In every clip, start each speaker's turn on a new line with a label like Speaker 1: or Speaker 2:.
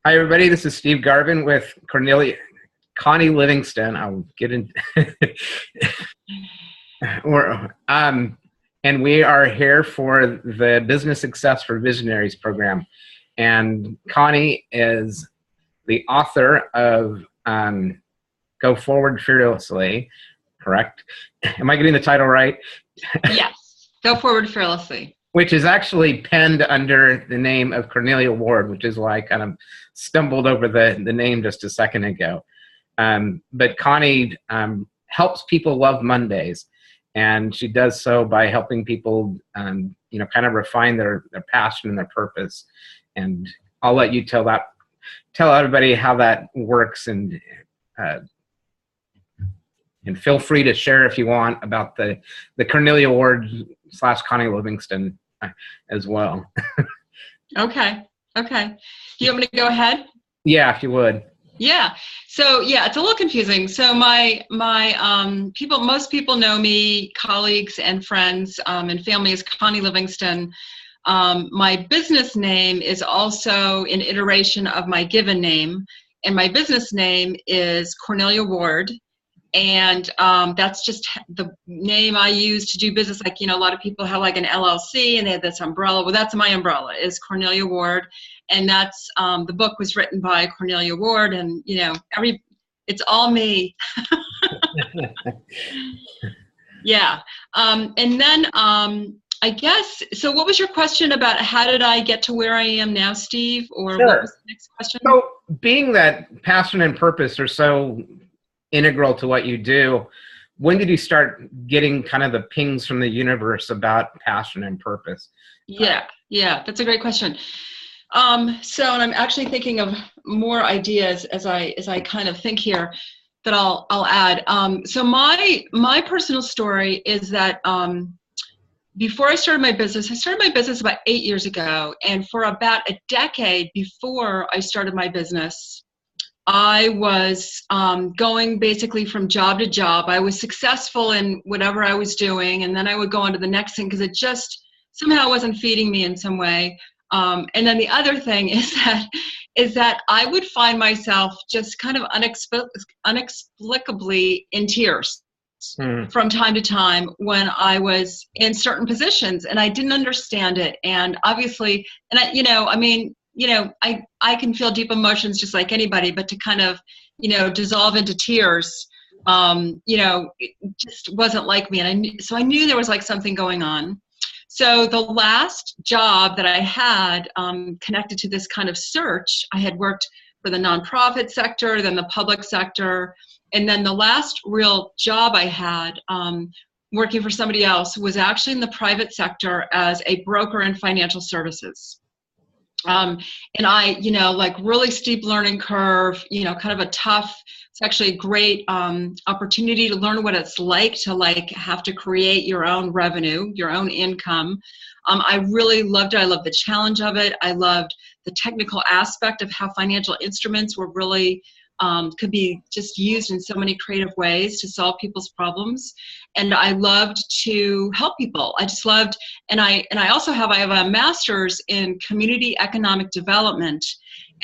Speaker 1: Hi, everybody. This is Steve Garvin with Connie Livingston. I'll get in. And we are here for the Business Success for Visionaries program. And Connie is the author of Go Forward Fearlessly, correct? Am I getting the title right?
Speaker 2: Yes, Go Forward Fearlessly.
Speaker 1: Which is actually penned under the name of Cornelia Ward, which is why I kind of stumbled over the name just a second ago. But Connie helps people love Mondays, and she does so by helping people, kind of refine their passion and their purpose. And I'll let you tell everybody how that works, and feel free to share if you want about the Cornelia Ward / Connie Livingston as well.
Speaker 2: Okay. Do you want me to go ahead?
Speaker 1: Yeah, if you would.
Speaker 2: Yeah. So yeah, it's a little confusing. So most people know me, colleagues and friends and family, as Connie Livingston. My business name is also an iteration of my given name, and my business name is Cornelia Ward. And that's just the name I use to do business. Like, a lot of people have like an LLC and they have this umbrella. Well, that's my umbrella, is Cornelia Ward. And that's, the book was written by Cornelia Ward, and, it's all me. Yeah. And then I guess, so what was your question about how did I get to where I am now, Steve? Or
Speaker 1: Sure.
Speaker 2: What was the next question?
Speaker 1: So being that passion and purpose are so integral to what you do, when did you start getting kind of the pings from the universe about passion and purpose?
Speaker 2: Yeah, that's a great question. And I'm actually thinking of more ideas as I kind of think here that I'll add. So my personal story is that before I started my business about 8 years ago, and for about a decade before I started my business, I was going basically from job to job. I was successful in whatever I was doing, and then I would go on to the next thing because it just somehow wasn't feeding me in some way. And then the other thing is that I would find myself just kind of inexplicably in tears from time to time when I was in certain positions, and I didn't understand it. And obviously, and I can feel deep emotions just like anybody, but to kind of, dissolve into tears, it just wasn't like me. And I knew there was like something going on. So the last job that I had connected to this kind of search, I had worked for the nonprofit sector, then the public sector, and then the last real job I had working for somebody else was actually in the private sector as a broker in financial services. And I, like really steep learning curve, kind of a tough, it's actually a great opportunity to learn what it's like to have to create your own revenue, your own income. I really loved it. I loved the challenge of it. I loved the technical aspect of how financial instruments were really could be just used in so many creative ways to solve people's problems. And I loved to help people. I just loved, and I also have a master's in community economic development.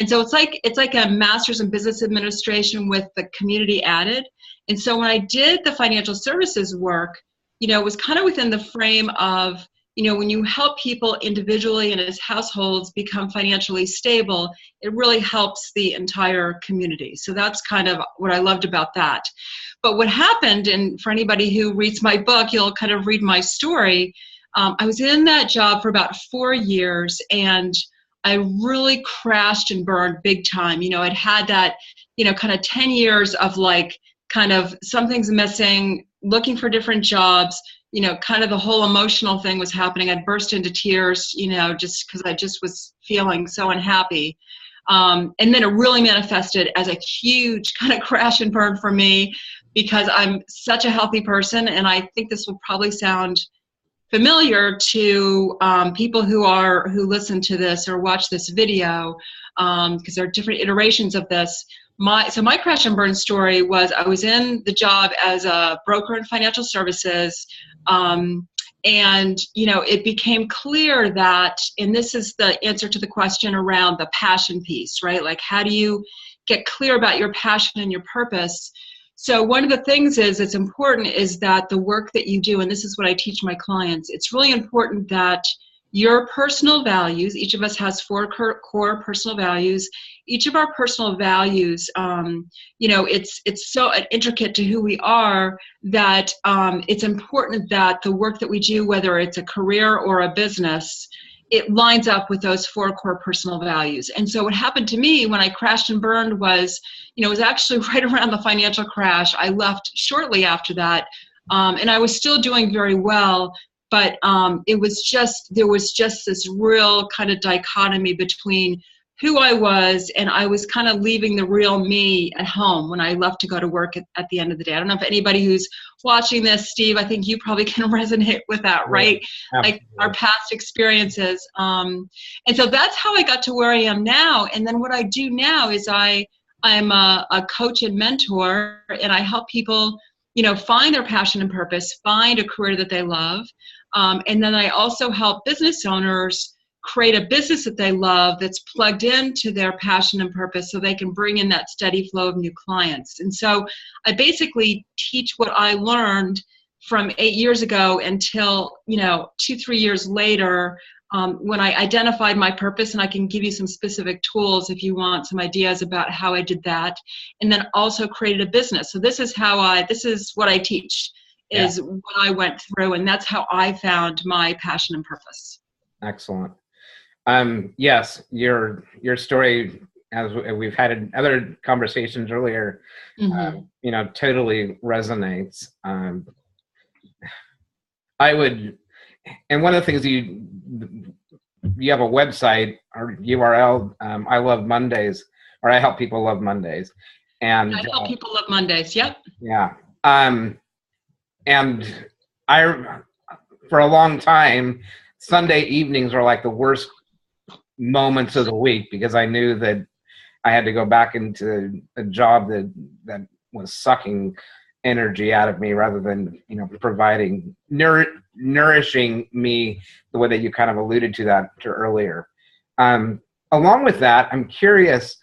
Speaker 2: And so it's like a master's in business administration with the community added. And so when I did the financial services work, it was kind of within the frame of, when you help people individually and as households become financially stable, it really helps the entire community. So that's kind of what I loved about that. But what happened, and for anybody who reads my book, you'll kind of read my story. I was in that job for about 4 years, and I really crashed and burned big time. I'd had that, kind of 10 years of kind of something's missing, looking for different jobs, kind of the whole emotional thing was happening. I'd burst into tears, just because I just was feeling so unhappy. And then it really manifested as a huge kind of crash and burn for me, because I'm such a healthy person. And I think this will probably sound familiar to people who listen to this or watch this video, because there are different iterations of this. So my crash and burn story was I was in the job as a broker in financial services, And, it became clear that, and this is the answer to the question around the passion piece, right? Like, how do you get clear about your passion and your purpose? So one of the things it's important is that the work that you do, and this is what I teach my clients, it's really important that your personal values, each of us has 4 core personal values. Each of our personal values, it's so intricate to who we are that it's important that the work that we do, whether it's a career or a business, it lines up with those 4 core personal values. And so what happened to me when I crashed and burned was, it was actually right around the financial crash. I left shortly after that, and I was still doing very well. But there was just this real kind of dichotomy between who I was, and I was kind of leaving the real me at home when I left to go to work at the end of the day. I don't know if anybody who's watching this, Steve, I think you probably can resonate with that, right?
Speaker 1: Yeah,
Speaker 2: like our past experiences. And so that's how I got to where I am now. And then what I do now is I'm a coach and mentor, and I help people, find their passion and purpose, find a career that they love. And then I also help business owners create a business that they love that's plugged into their passion and purpose so they can bring in that steady flow of new clients. And so I basically teach what I learned from 8 years ago until, 2-3 years later, when I identified my purpose, and I can give you some specific tools if you want some ideas about how I did that, and then also created a business. So this is what I teach, is what I went through, and that's how I found my passion and purpose.
Speaker 1: Excellent. Yes, your story, as we've had in other conversations earlier, totally resonates. And one of the things you have a website or URL, I love Mondays, or I help people love Mondays. And
Speaker 2: I help people love Mondays. Yep.
Speaker 1: Yeah. And for a long time, Sunday evenings were like the worst moments of the week, because I knew that I had to go back into a job that was sucking energy out of me rather than, providing, nourishing me the way that you kind of alluded to that earlier. Along with that, I'm curious,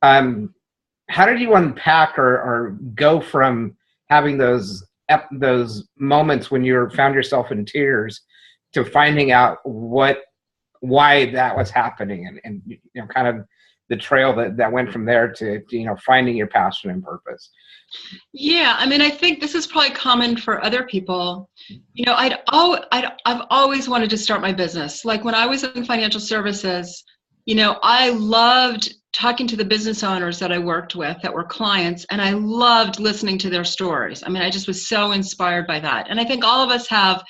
Speaker 1: how did you unpack or go from having those moments when you found yourself in tears to finding out why that was happening, and kind of the trail that went from there to finding your passion and purpose?
Speaker 2: Yeah, I mean, I think this is probably common for other people. I've always wanted to start my business. Like when I was in financial services, I loved talking to the business owners that I worked with that were clients, and I loved listening to their stories. I mean, I just was so inspired by that. And I think all of us have,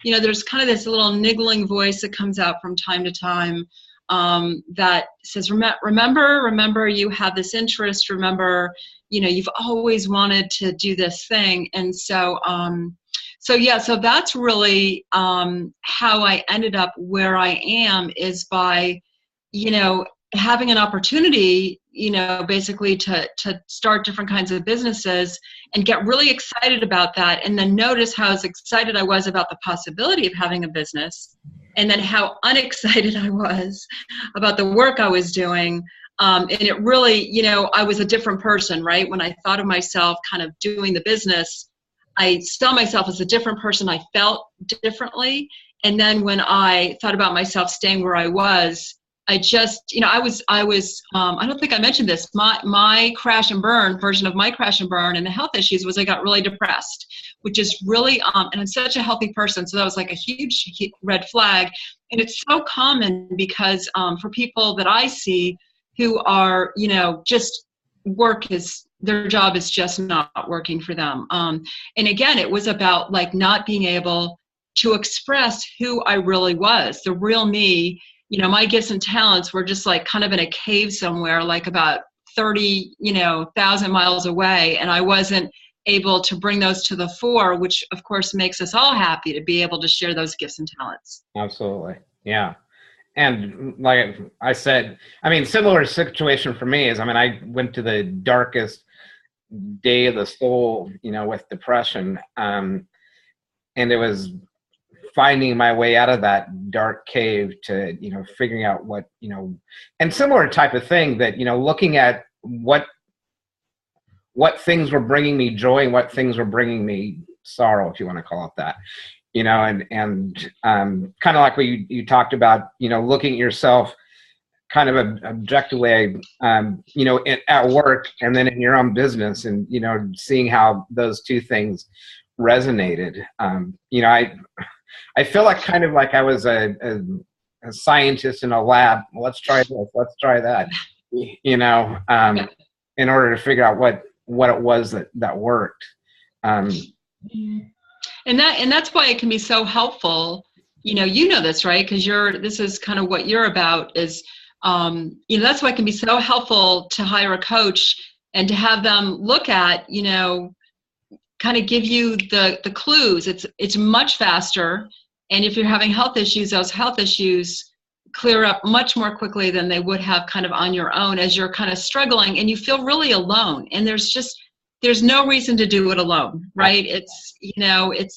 Speaker 2: there's kind of this little niggling voice that comes out from time to time that says, remember, you have this interest, remember, you've always wanted to do this thing. And so that's really how I ended up where I am, is by, having an opportunity, basically to start different kinds of businesses and get really excited about that. And then notice how excited I was about the possibility of having a business, and then how unexcited I was about the work I was doing. And it really, I was a different person, right? When I thought of myself kind of doing the business, I saw myself as a different person. I felt differently. And then when I thought about myself staying where I was, I just, I was, I don't think I mentioned this, my crash and burn version of my crash and burn and the health issues was I got really depressed, which is really, and I'm such a healthy person. So that was like a huge red flag. And it's so common because for people that I see who are, just their job is just not working for them. And again, it was about like not being able to express who I really was, the real me. My gifts and talents were just like kind of in a cave somewhere, like about 30,000 miles away. And I wasn't able to bring those to the fore, which of course makes us all happy to be able to share those gifts and talents.
Speaker 1: Absolutely. Yeah. And like I said, I mean, similar situation for me is, I went to the darkest day of the soul, with depression. And it was finding my way out of that dark cave to, figuring out what, and similar type of thing that, looking at what things were bringing me joy and what things were bringing me sorrow, if you want to call it that, and kind of like what you talked about, looking at yourself kind of objectively, at work and then in your own business, and, seeing how those two things resonated. I feel like kind of like I was a scientist in a lab. Let's try this, let's try that, in order to figure out what it was that worked.
Speaker 2: And that's why it can be so helpful. This, right? Because this is kind of what you're about is, that's why it can be so helpful to hire a coach and to have them look at, kind of give you the clues. It's much faster. And if you're having health issues, those health issues clear up much more quickly than they would have kind of on your own as you're kind of struggling and you feel really alone. And there's no reason to do it alone, right? It's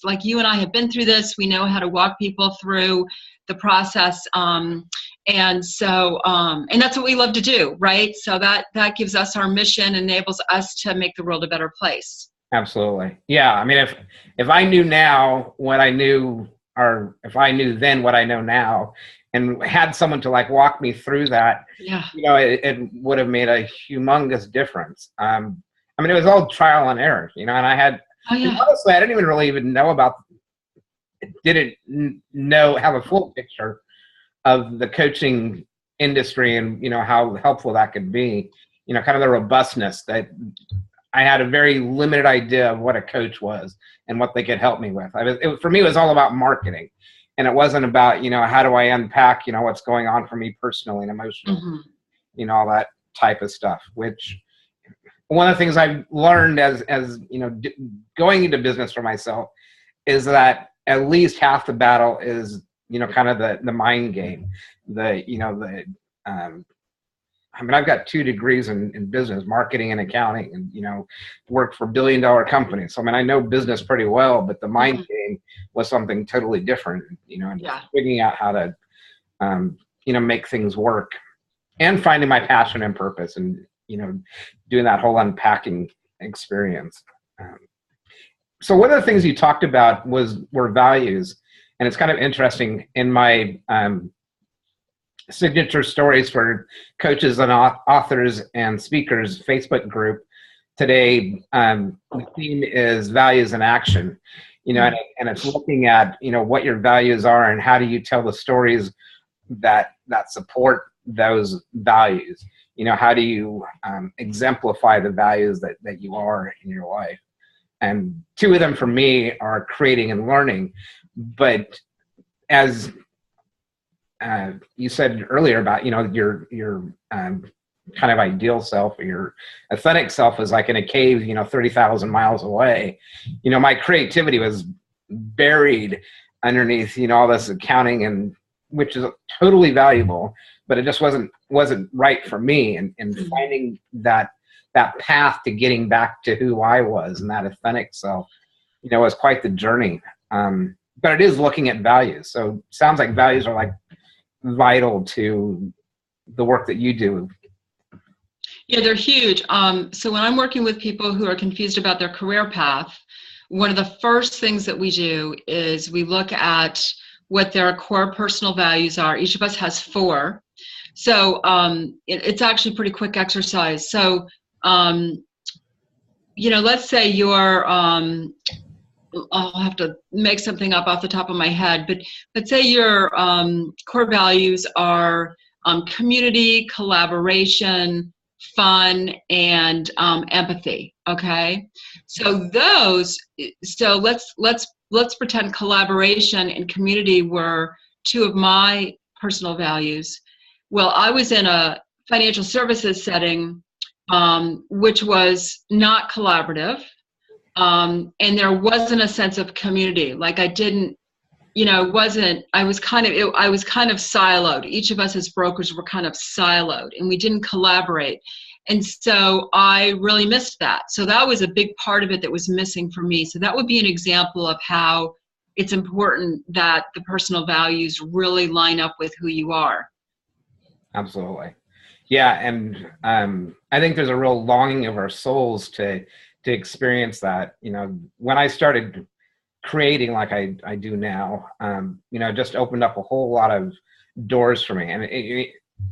Speaker 2: like you and I have been through this. We know how to walk people through the process. And that's what we love to do, right? So that gives us our mission, enables us to make the world a better place.
Speaker 1: Absolutely. Yeah. I mean, if I knew now what I knew, or if I knew then what I know now, and had someone to like walk me through that, it would have made a humongous difference. I mean, it was all trial and error, and I had, honestly, I didn't even really know about, have a full picture of the coaching industry and, how helpful that could be, kind of the robustness that I had a very limited idea of what a coach was and what they could help me with. For me, it was all about marketing, and it wasn't about, how do I unpack, what's going on for me personally and emotionally, all that type of stuff, which one of the things I've learned as going into business for myself is that at least half the battle is, kind of the mind game, I mean, I've got 2 degrees in business, marketing and accounting, and, worked for billion-dollar companies. So, I mean, I know business pretty well, but the mind game was something totally different, and figuring out how to, make things work and finding my passion and purpose and, doing that whole unpacking experience. So one of the things you talked about were values, and it's kind of interesting in my, signature stories for coaches and authors and speakers Facebook group today. The theme is values in action, and it's looking at, what your values are and how do you tell the stories that support those values. How do you exemplify the values that you are in your life? And 2 of them for me are creating and learning. But as you said earlier about, your kind of ideal self, or your authentic self is like in a cave, 30,000 miles away. My creativity was buried underneath, all this accounting, and which is totally valuable, but it just wasn't right for me. And finding that path to getting back to who I was and that authentic self, was quite the journey. But it is looking at values. So it sounds like values are like vital to the work that you do.
Speaker 2: Yeah, they're huge. So when I'm working with people who are confused about their career path, one of the first things that we do is we look at what their core personal values are. Each of us has 4. So it's actually a pretty quick exercise. So, let's say you're, I'll have to make something up off the top of my head, but let's say your core values are community, collaboration, fun, and empathy. Okay, so let's pretend collaboration and community were 2 of my personal values. Well, I was in a financial services setting, which was not collaborative. And there wasn't a sense of community. Like I didn't, I was kind of siloed. Each of us as brokers were kind of siloed and we didn't collaborate. And so I really missed that. So that was a big part of it that was missing for me. So that would be an example of how it's important that the personal values really line up with who you are.
Speaker 1: Absolutely. Yeah. And I think there's a real longing of our souls to experience that. You know, when I started creating like I do now, you know, it just opened up a whole lot of doors for me. And,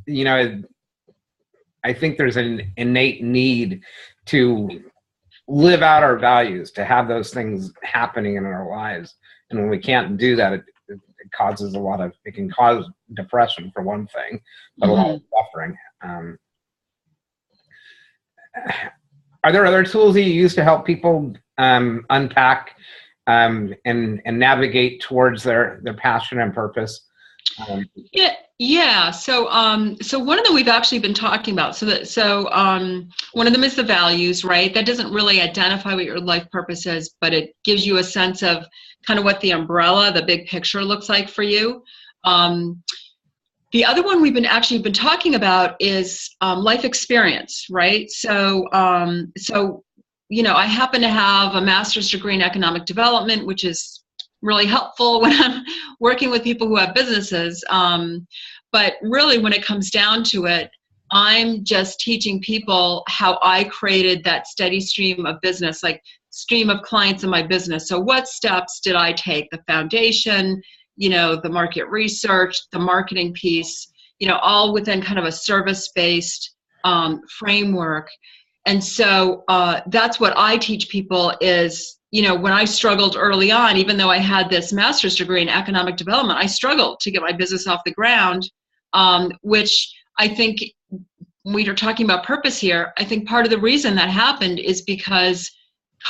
Speaker 1: you know, I think there's an innate need to live out our values, to have those things happening in our lives. And when we can't do that, it causes it can cause depression for one thing, but a lot of suffering. Are there other tools that you use to help people unpack and navigate towards their passion and purpose?
Speaker 2: Yeah. So one of them we've actually been talking about. One of them is the values, right? That doesn't really identify what your life purpose is, but it gives you a sense of kind of what the umbrella, the big picture looks like for you. The other one we've been talking about is life experience, right? So you know, I happen to have a master's degree in economic development, which is really helpful when I'm working with people who have businesses. But really, when it comes down to it, I'm just teaching people how I created that steady stream of business, like stream of clients in my business. So what steps did I take? The foundation, you know, the market research, the marketing piece, you know, all within kind of a service-based framework. And so that's what I teach people is, you know, when I struggled early on, even though I had this master's degree in economic development, I struggled to get my business off the ground, which I think when you're talking about purpose here, I think part of the reason that happened is because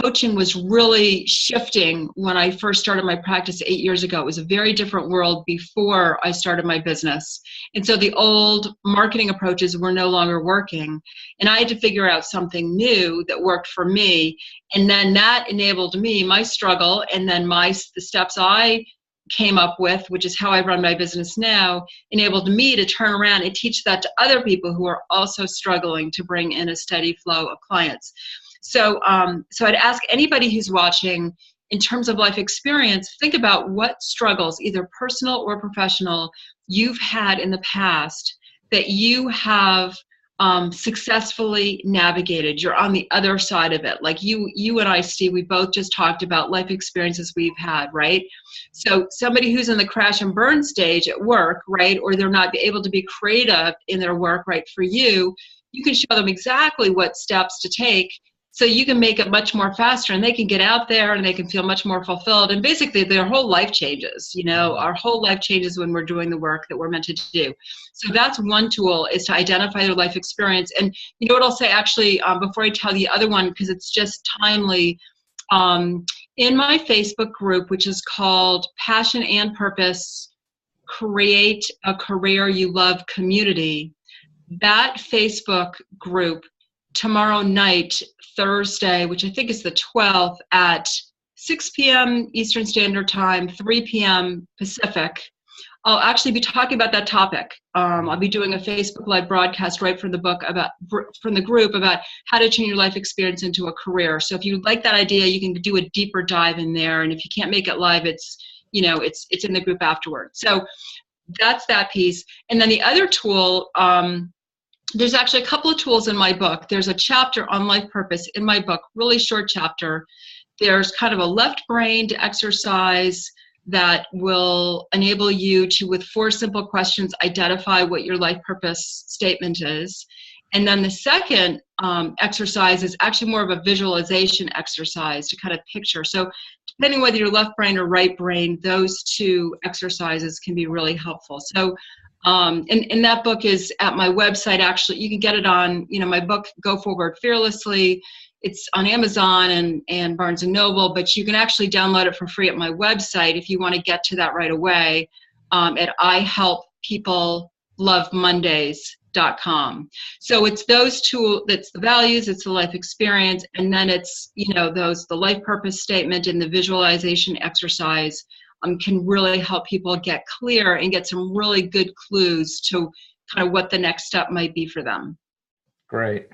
Speaker 2: coaching was really shifting when I first started my practice 8 years ago. It was a very different world before I started my business. And so the old marketing approaches were no longer working. And I had to figure out something new that worked for me. And then that enabled me, my struggle, and then the steps I came up with, which is how I run my business now, enabled me to turn around and teach that to other people who are also struggling to bring in a steady flow of clients. So I'd ask anybody who's watching, in terms of life experience, think about what struggles, either personal or professional, you've had in the past that you have successfully navigated. You're on the other side of it. Like you and I, Steve, we both just talked about life experiences we've had, right? So somebody who's in the crash and burn stage at work, right, or they're not able to be creative in their work, right, for you, you can show them exactly what steps to take so you can make it much more faster, and they can get out there and they can feel much more fulfilled. And basically their whole life changes. You know, our whole life changes when we're doing the work that we're meant to do. So that's one tool, is to identify their life experience. And you know what I'll say actually, before I tell the other one, because it's just timely, in my Facebook group, which is called Passion and Purpose, Create a Career You Love Community, that Facebook group, tomorrow night, Thursday, which I think is the 12th, at 6 p.m. Eastern Standard Time, 3 p.m. Pacific, I'll actually be talking about that topic. I'll be doing a Facebook Live broadcast right from the group about how to turn your life experience into a career. So if you like that idea, you can do a deeper dive in there. And if you can't make it live, it's in the group afterwards. So that's that piece. And then the other tool, there's actually a couple of tools in my book. There's a chapter on life purpose in my book, really short chapter. There's kind of a left-brained exercise that will enable you to, with 4 simple questions, identify what your life purpose statement is. And then the second exercise is actually more of a visualization exercise to kind of picture. So depending whether you're left brain or right brain, those 2 exercises can be really helpful. So and that book is at my website. Actually, you can get it on, my book, Go Forward Fearlessly. It's on Amazon and Barnes & Noble, but you can actually download it for free at my website if you want to get to that right away, at ihelppeoplelovemondays.com. So it's those 2, that's the values, it's the life experience, and then it's, the life purpose statement and the visualization exercise can really help people get clear and get some really good clues to kind of what the next step might be for them.
Speaker 1: Great.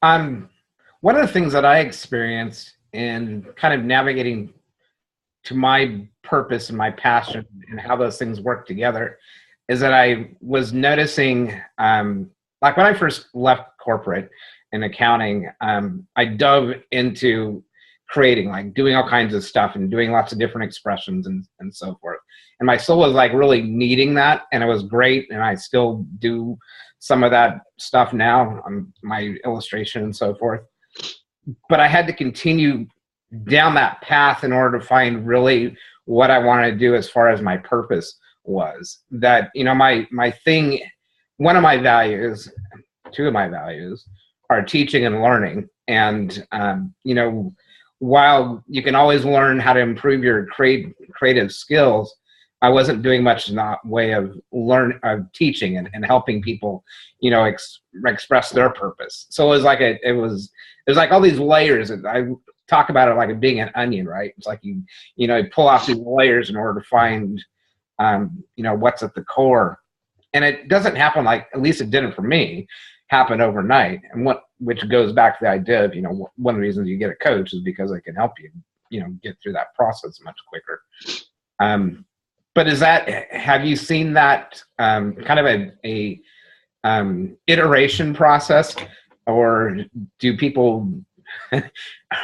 Speaker 1: One of the things that I experienced in kind of navigating to my purpose and my passion and how those things work together is that I was noticing, like when I first left corporate in accounting, I dove into creating, like doing all kinds of stuff and doing lots of different expressions and so forth. And my soul was like really needing that, and it was great. And I still do some of that stuff now on my illustration and so forth. But I had to continue down that path in order to find really what I wanted to do as far as my purpose was. That, you know, my thing, one of my values, two of my values are teaching and learning. And, you know, while you can always learn how to improve your creative skills, I wasn't doing much in that way of teaching and helping people, you know, express their purpose. So it was like it was like all these layers. I talk about it like it being an onion, right? It's like you pull off these layers in order to find, you know, what's at the core. And it doesn't happen, like, at least it didn't for me, happen overnight. And which goes back to the idea of, you know, one of the reasons you get a coach is because they can help you, you know, get through that process much quicker. But have you seen that kind of a iteration process, or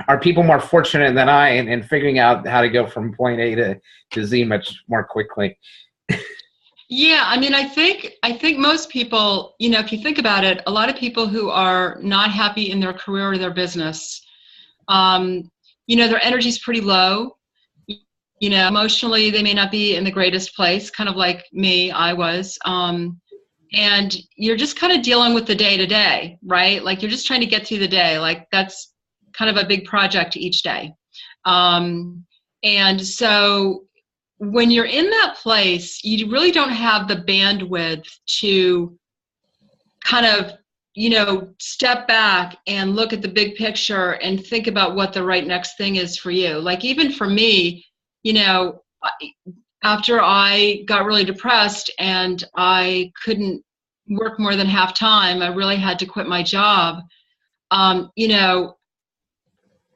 Speaker 1: are people more fortunate than I in figuring out how to go from point A to Z much more quickly?
Speaker 2: Yeah, I mean, I think most people, you know, if you think about it, a lot of people who are not happy in their career or their business, you know, their energy's pretty low. You know, emotionally, they may not be in the greatest place, kind of like me, I was. And you're just kind of dealing with the day to day, right? Like you're just trying to get through the day. Like that's kind of a big project each day. And so when you're in that place, you really don't have the bandwidth to kind of, you know, step back and look at the big picture and think about what the right next thing is for you. Like even for me, you know, after I got really depressed and I couldn't work more than half time, I really had to quit my job. You know,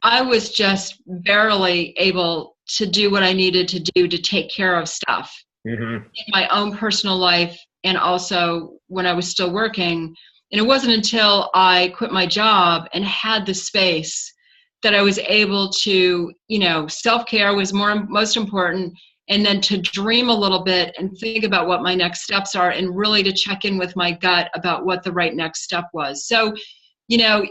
Speaker 2: I was just barely able to do what I needed to do to take care of stuff in my own personal life and also when I was still working. And it wasn't until I quit my job and had the space that I was able to, you know, self-care was most important, and then to dream a little bit and think about what my next steps are and really to check in with my gut about what the right next step was. So, you know,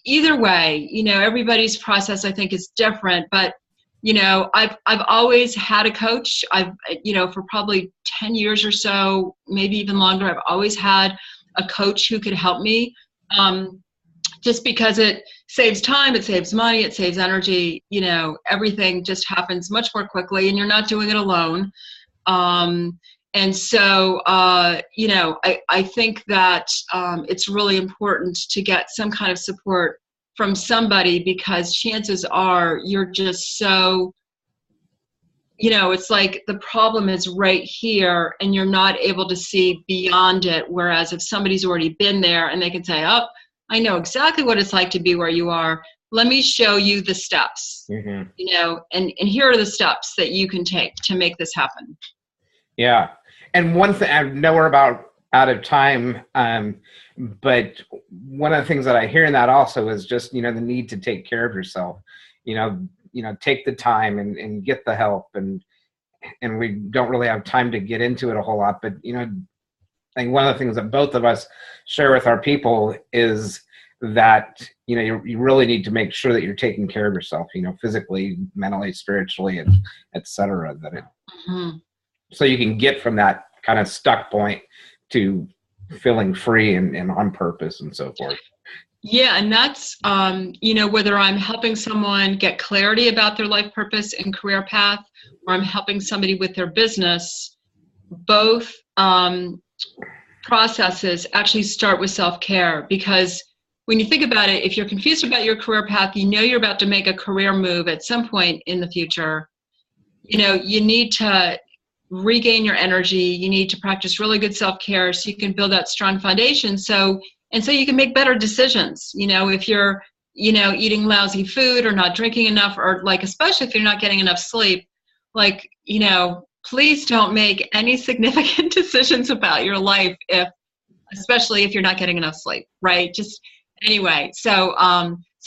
Speaker 2: either way, you know, everybody's process I think is different, but you know, I've always had a coach. You know, for probably 10 years or so, maybe even longer, I've always had a coach who could help me. Just because it saves time, it saves money, it saves energy, you know, everything just happens much more quickly and you're not doing it alone. And so, you know, I think that it's really important to get some kind of support from somebody, because chances are you're just so, you know, it's like the problem is right here and you're not able to see beyond it. Whereas if somebody's already been there and they can say, oh, I know exactly what it's like to be where you are. Let me show you the steps, you know, and here are the steps that you can take to make this happen.
Speaker 1: Yeah. And one thing, I know we're about out of time, but one of the things that I hear in that also is just, you know, the need to take care of yourself, you know, take the time and get the help. And we don't really have time to get into it a whole lot, but, you know, I think one of the things that both of us share with our people is that, you know, you really need to make sure that you're taking care of yourself, you know, physically, mentally, spiritually, and et cetera, so you can get from that kind of stuck point to feeling free and on purpose and so forth.
Speaker 2: Yeah, and that's, you know, whether I'm helping someone get clarity about their life purpose and career path, or I'm helping somebody with their business, both processes actually start with self-care. Because when you think about it, if you're confused about your career path, you know you're about to make a career move at some point in the future, you know, you need to regain your energy. You need to practice really good self-care so you can build that strong foundation. So you can make better decisions. You know, if you're, you know, eating lousy food or not drinking enough, or like, especially if you're not getting enough sleep, like, please don't make any significant decisions about your life especially if you're not getting enough sleep, right? Just anyway. So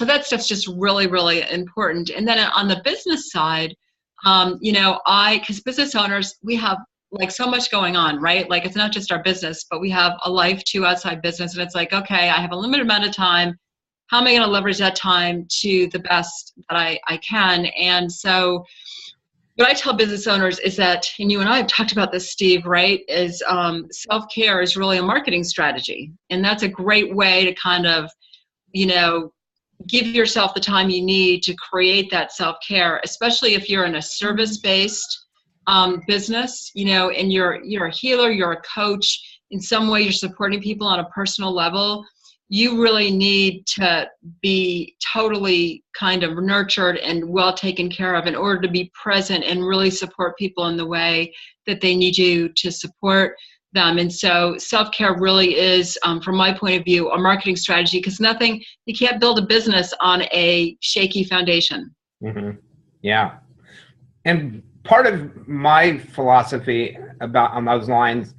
Speaker 2: that stuff's just really, really important. And then on the business side, because business owners, we have like so much going on, right? Like it's not just our business, but we have a life too outside business. And it's like, okay, I have a limited amount of time. How am I going to leverage that time to the best that I can? And so what I tell business owners is that, and you and I have talked about this, Steve, right, is self-care is really a marketing strategy. And that's a great way to kind of, give yourself the time you need to create that self-care, especially if you're in a service-based business, and you're a healer, you're a coach, in some way you're supporting people on a personal level. You really need to be totally kind of nurtured and well taken care of in order to be present and really support people in the way that they need you to support them. And so self-care really is, from my point of view, a marketing strategy, because you can't build a business on a shaky foundation.
Speaker 1: Mm-hmm. Yeah. And part of my philosophy on those lines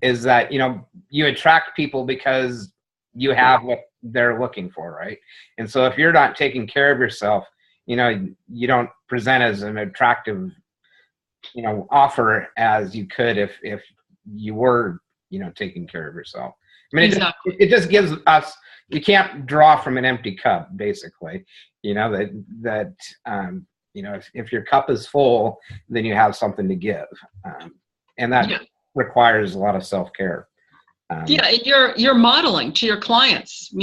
Speaker 1: is that, you attract people because you have what they're looking for, right? And so if you're not taking care of yourself, you don't present as an attractive, offer as you could if you were, taking care of yourself. I mean, exactly. It just gives us, you can't draw from an empty cup, basically, that if your cup is full, then you have something to give. And that requires a lot of self-care. And
Speaker 2: you're modeling to your clients,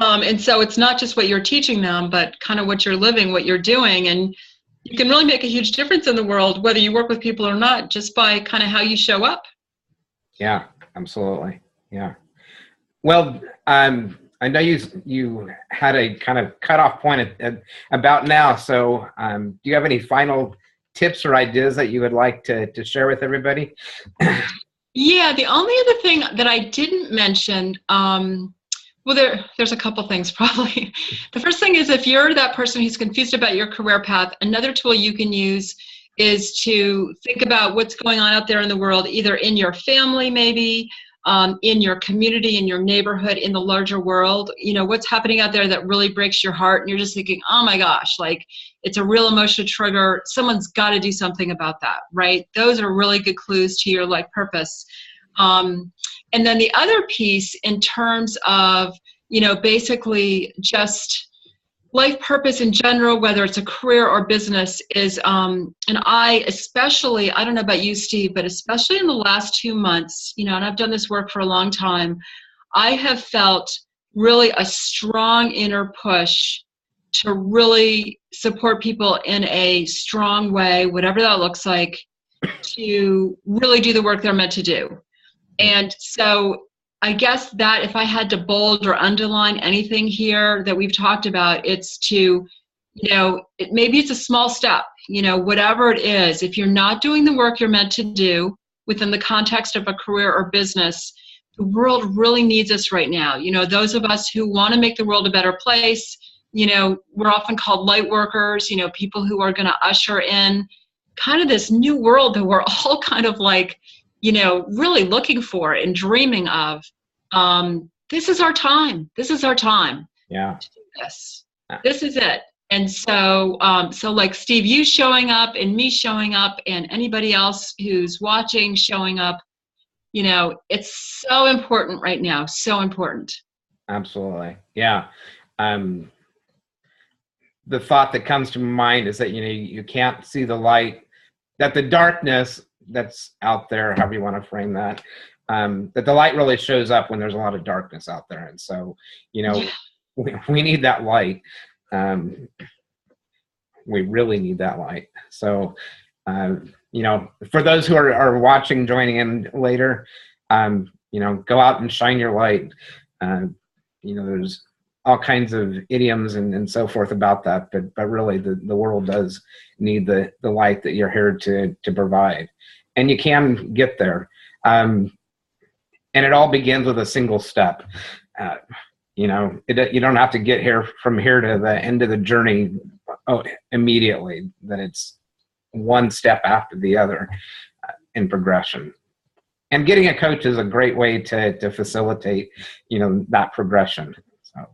Speaker 2: and so it's not just what you're teaching them, but kind of what you're living, what you're doing. And you can really make a huge difference in the world, whether you work with people or not, just by kind of how you show up.
Speaker 1: Yeah, absolutely. Yeah. Well, I know you had a kind of cutoff point at about now. So do you have any final tips or ideas that you would like to share with everybody?
Speaker 2: Yeah, the only other thing that I didn't mention, there's a couple things probably. The first thing is, if you're that person who's confused about your career path, another tool you can use is to think about what's going on out there in the world, either in your family, maybe, in your community, in your neighborhood, in the larger world. What's happening out there that really breaks your heart, and you're just thinking, oh my gosh, like it's a real emotional trigger. Someone's got to do something about that, right? Those are really good clues to your life purpose. And then the other piece in terms of, basically just life purpose in general, whether it's a career or business, is, and I don't know about you, Steve, but especially in the last 2 months, and I've done this work for a long time, I have felt really a strong inner push to really support people in a strong way, whatever that looks like, to really do the work they're meant to do. And so I guess that if I had to bold or underline anything here that we've talked about, it's to, maybe it's a small step, whatever it is. If you're not doing the work you're meant to do within the context of a career or business, the world really needs us right now. Those of us who want to make the world a better place, we're often called light workers, people who are going to usher in kind of this new world that we're all kind of like, really looking for and dreaming of. This is our time. This is our time.
Speaker 1: Yeah.
Speaker 2: To do this. This is it. And so, like Steve, you showing up and me showing up and anybody else who's watching showing up, it's so important right now. So important.
Speaker 1: Absolutely. Yeah. The thought that comes to mind is that, you can't see the light, that the darkness that's out there, however you want to frame that, that the light really shows up when there's a lot of darkness out there. And so, we need that light. We really need that light. So, for those who are watching, joining in later, go out and shine your light. There's all kinds of idioms and so forth about that, but really the world does need the light that you're here to provide, and you can get there. And it all begins with a single step. You don't have to get here from here to the end of the journey immediately, that it's one step after the other in progression. And getting a coach is a great way to facilitate, that progression. So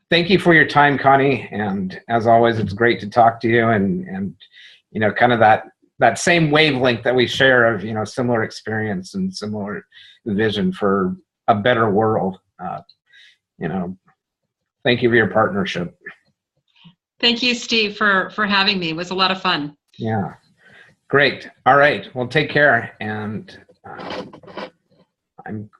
Speaker 1: thank you for your time, Connie. And as always, it's great to talk to you, and kind of that same wavelength that we share of, similar experience and similar vision for a better world. Thank you for your partnership.
Speaker 2: Thank you, Steve, for having me. It was a lot of fun.
Speaker 1: Yeah. Great. All right. Well, take care. And I'm